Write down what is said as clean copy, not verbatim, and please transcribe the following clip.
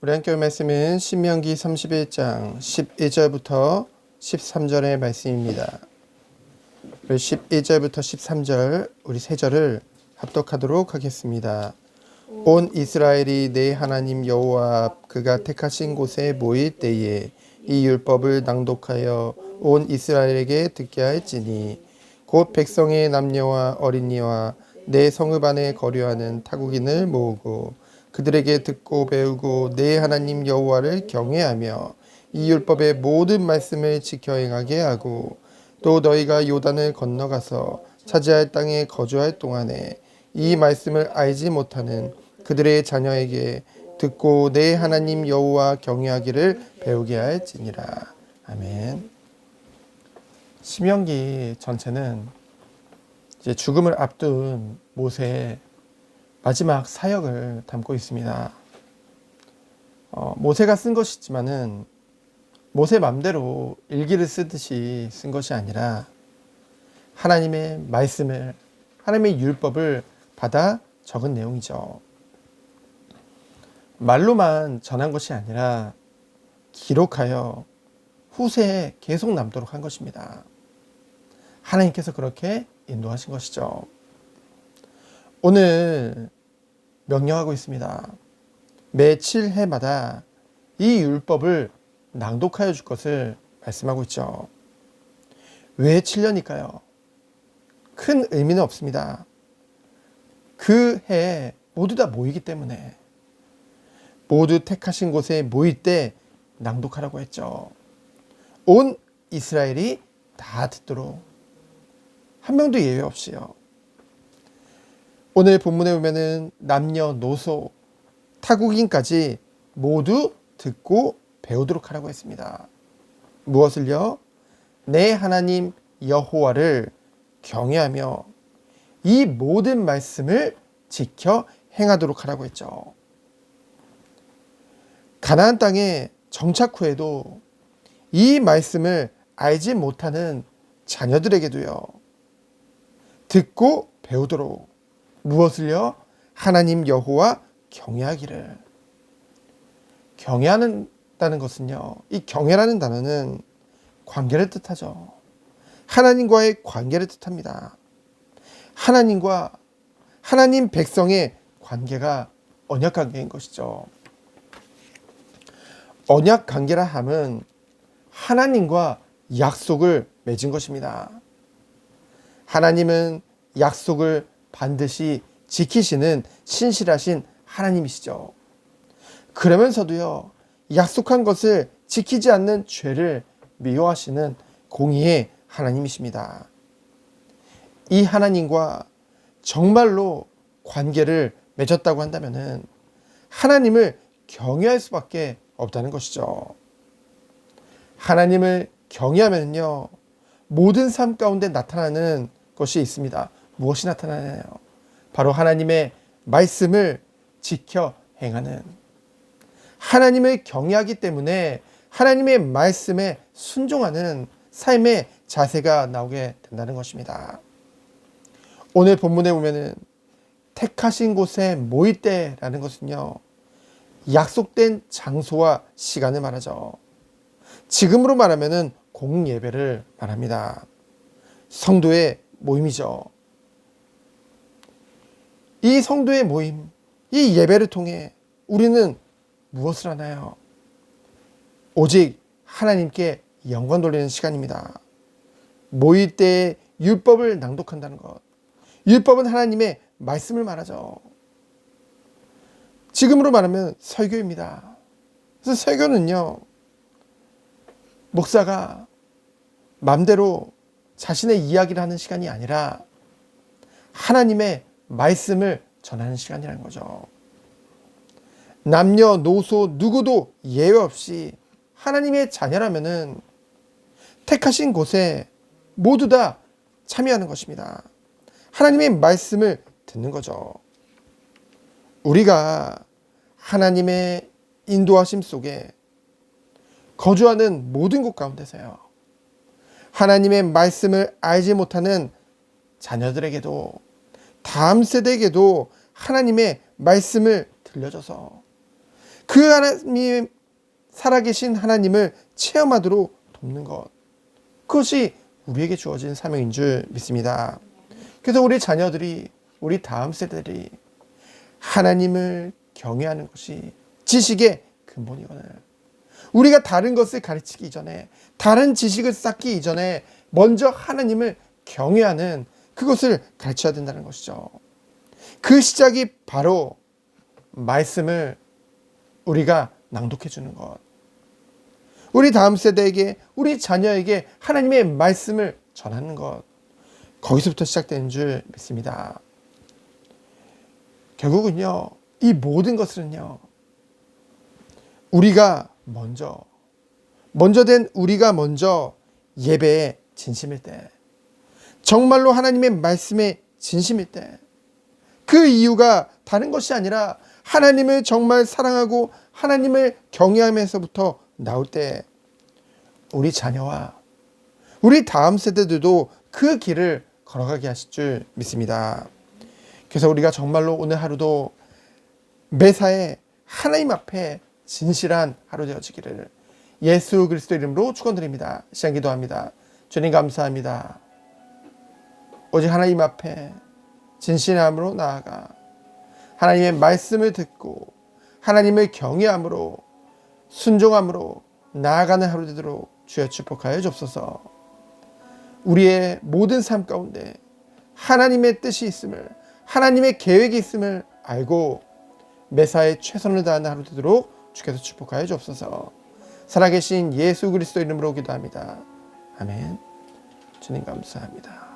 우리 함께 말씀은 신명기 31장 11절부터 13절의 말씀입니다. 11절부터 13절 우리 세 절을 합독하도록 하겠습니다. 온 이스라엘이 내 하나님 여호와 앞 그가 택하신 곳에 모일 때에 이 율법을 낭독하여 온 이스라엘에게 듣게 할지니 곧 백성의 남녀와 어린이와 내 성읍 안에 거류하는 타국인을 모으고 그들에게 듣고 배우고 내 하나님 여호와를 경외하며 이 율법의 모든 말씀을 지켜 행하게 하고 또 너희가 요단을 건너가서 차지할 땅에 거주할 동안에 이 말씀을 알지 못하는 그들의 자녀에게 듣고 내 하나님 여호와 경외하기를 배우게 할지니라. 아멘. 신명기 전체는 이제 죽음을 앞둔 모세의 마지막 사역을 담고 있습니다. 모세가 쓴 것이지만은 모세 맘대로 일기를 쓰듯이 쓴 것이 아니라 하나님의 말씀을, 하나님의 율법을 받아 적은 내용이죠. 말로만 전한 것이 아니라 기록하여 후세에 계속 남도록 한 것입니다. 하나님께서 그렇게 인도하신 것이죠. 오늘 명령하고 있습니다. 매 7해마다 이 율법을 낭독하여 줄 것을 말씀하고 있죠. 왜 7년일까요? 큰 의미는 없습니다. 그 해에 모두 다 모이기 때문에 모두 택하신 곳에 모일 때 낭독하라고 했죠. 온 이스라엘이 다 듣도록 한 명도 예외 없이요. 오늘 본문에 보면은 남녀노소, 타국인까지 모두 듣고 배우도록 하라고 했습니다. 무엇을요? 내 하나님 여호와를 경외하며 이 모든 말씀을 지켜 행하도록 하라고 했죠. 가나안 땅에 정착 후에도 이 말씀을 알지 못하는 자녀들에게도요. 듣고 배우도록 무엇을요? 하나님 여호와 경외하기를. 경외한다는 것은요. 이 경외라는 단어는 관계를 뜻하죠. 하나님과의 관계를 뜻합니다. 하나님과 하나님 백성의 관계가 언약 관계인 것이죠. 언약 관계라 함은 하나님과 약속을 맺은 것입니다. 하나님은 약속을 반드시 지키시는 신실하신 하나님이시죠. 그러면서도요, 약속한 것을 지키지 않는 죄를 미워하시는 공의의 하나님이십니다. 이 하나님과 정말로 관계를 맺었다고 한다면은 하나님을 경외할 수밖에 없다는 것이죠. 하나님을 경외하면요, 모든 삶 가운데 나타나는 것이 있습니다. 무엇이 나타나나요? 바로 하나님의 말씀을 지켜 행하는, 하나님을 경외하기 때문에 하나님의 말씀에 순종하는 삶의 자세가 나오게 된다는 것입니다. 오늘 본문에 보면은 택하신 곳에 모일 때라는 것은요, 약속된 장소와 시간을 말하죠. 지금으로 말하면은 공예배를 말합니다. 성도의 모임이죠. 이 성도의 모임, 이 예배를 통해 우리는 무엇을 하나요? 오직 하나님께 영광 돌리는 시간입니다. 모일 때에 율법을 낭독한다는 것. 율법은 하나님의 말씀을 말하죠. 지금으로 말하면 설교입니다. 그래서 설교는요, 목사가 마음대로 자신의 이야기를 하는 시간이 아니라 하나님의 말씀을 전하는 시간이라는 거죠. 남녀노소 누구도 예외 없이 하나님의 자녀라면은 택하신 곳에 모두 다 참여하는 것입니다. 하나님의 말씀을 듣는 거죠. 우리가 하나님의 인도하심 속에 거주하는 모든 곳 가운데서요, 하나님의 말씀을 알지 못하는 자녀들에게도, 다음 세대에게도 하나님의 말씀을 들려줘서 그 하나님이 살아계신 하나님을 체험하도록 돕는 것, 그것이 우리에게 주어진 사명인 줄 믿습니다. 그래서 우리 자녀들이, 우리 다음 세대들이 하나님을 경외하는 것이 지식의 근본이거든요. 우리가 다른 것을 가르치기 이전에, 다른 지식을 쌓기 이전에 먼저 하나님을 경외하는 그것을 가르쳐야 된다는 것이죠. 그 시작이 바로 말씀을 우리가 낭독해 주는 것, 우리 다음 세대에게, 우리 자녀에게 하나님의 말씀을 전하는 것, 거기서부터 시작되는 줄 믿습니다. 결국은요, 이 모든 것은요, 우리가 먼저 된 우리가 먼저 예배에 진심일 때, 정말로 하나님의 말씀에 진심일 때, 그 이유가 다른 것이 아니라 하나님을 정말 사랑하고 하나님을 경외하면서부터 나올 때, 우리 자녀와 우리 다음 세대들도 그 길을 걸어가게 하실 줄 믿습니다. 그래서 우리가 정말로 오늘 하루도 매사에 하나님 앞에 진실한 하루 되어지기를 예수 그리스도 이름으로 축원드립니다. 시간 기도합니다. 주님 감사합니다. 오직 하나님 앞에 진실함으로 나아가 하나님의 말씀을 듣고 하나님을 경외함으로 순종함으로 나아가는 하루 되도록 주여 축복하여 주옵소서. 우리의 모든 삶 가운데 하나님의 뜻이 있음을, 하나님의 계획이 있음을 알고 매사에 최선을 다하는 하루 되도록 주께서 축복하여 주옵소서. 살아계신 예수 그리스도 이름으로 기도합니다. 아멘. 주님 감사합니다.